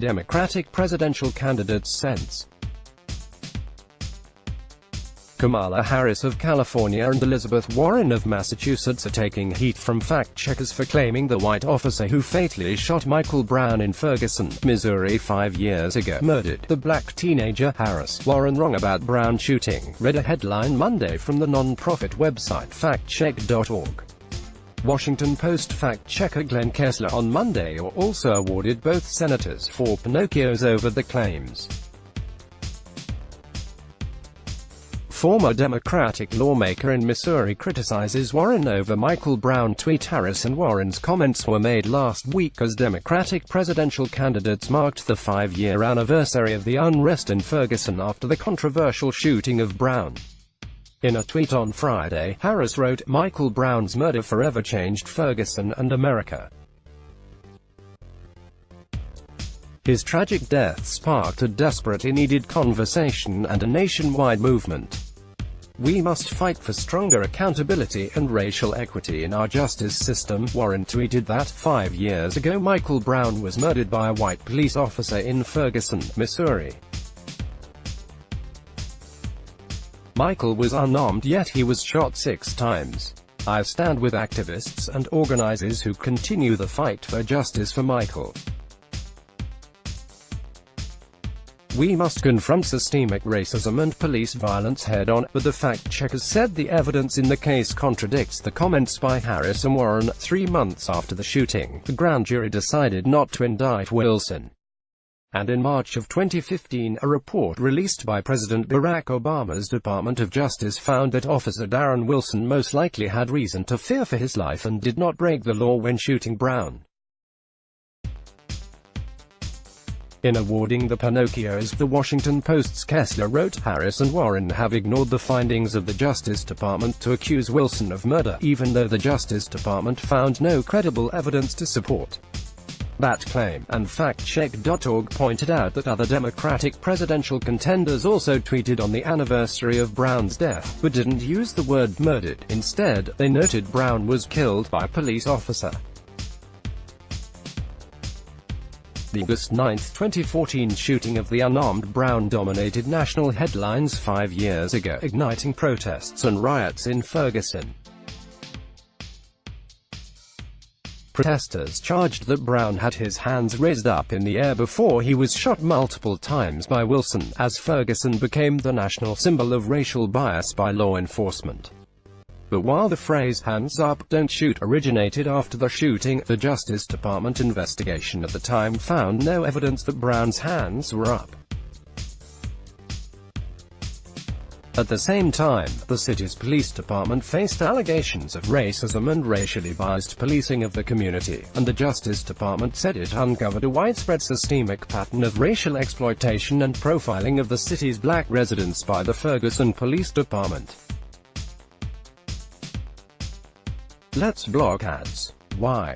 Democratic presidential candidates' Sens. Kamala Harris of California and Elizabeth Warren of Massachusetts are taking heat from fact-checkers for claiming the white officer who fatally shot Michael Brown in Ferguson, Missouri 5 years ago murdered the black teenager. Harris, Warren wrong about Brown shooting, read a headline Monday from the non-profit website factcheck.org. Washington Post fact-checker Glenn Kessler on Monday also awarded both senators for Pinocchios over the claims. Former Democratic lawmaker in Missouri criticizes Warren over Michael Brown tweet. Harris and Warren's comments were made last week as Democratic presidential candidates marked the 5-year anniversary of the unrest in Ferguson after the controversial shooting of Brown. In a tweet on Friday, Harris wrote, "Michael Brown's murder forever changed Ferguson and America. His tragic death sparked a desperately needed conversation and a nationwide movement. We must fight for stronger accountability and racial equity in our justice system." Warren tweeted that 5 years ago Michael Brown was murdered by a white police officer in Ferguson, Missouri. Michael was unarmed, yet he was shot 6 times. I stand with activists and organizers who continue the fight for justice for Michael. We must confront systemic racism and police violence head-on, but the fact-checkers said the evidence in the case contradicts the comments by Harris and Warren. 3 months after the shooting, the grand jury decided not to indict Wilson. And in March of 2015, a report released by President Barack Obama's Department of Justice found that Officer Darren Wilson most likely had reason to fear for his life and did not break the law when shooting Brown. In awarding the Pinocchios, the Washington Post's Kessler wrote, "Harris and Warren have ignored the findings of the Justice Department to accuse Wilson of murder, even though the Justice Department found no credible evidence to support that claim." And factcheck.org pointed out that other Democratic presidential contenders also tweeted on the anniversary of Brown's death, but didn't use the word murdered. Instead, they noted Brown was killed by a police officer. The August 9, 2014 shooting of the unarmed Brown dominated national headlines 5 years ago, igniting protests and riots in Ferguson. Protesters charged that Brown had his hands raised up in the air before he was shot multiple times by Wilson, as Ferguson became the national symbol of racial bias by law enforcement. But while the phrase "hands up, don't shoot" originated after the shooting, the Justice Department investigation at the time found no evidence that Brown's hands were up. At the same time, the city's police department faced allegations of racism and racially biased policing of the community, and the Justice Department said it uncovered a widespread systemic pattern of racial exploitation and profiling of the city's black residents by the Ferguson Police Department. Let's block ads. Why?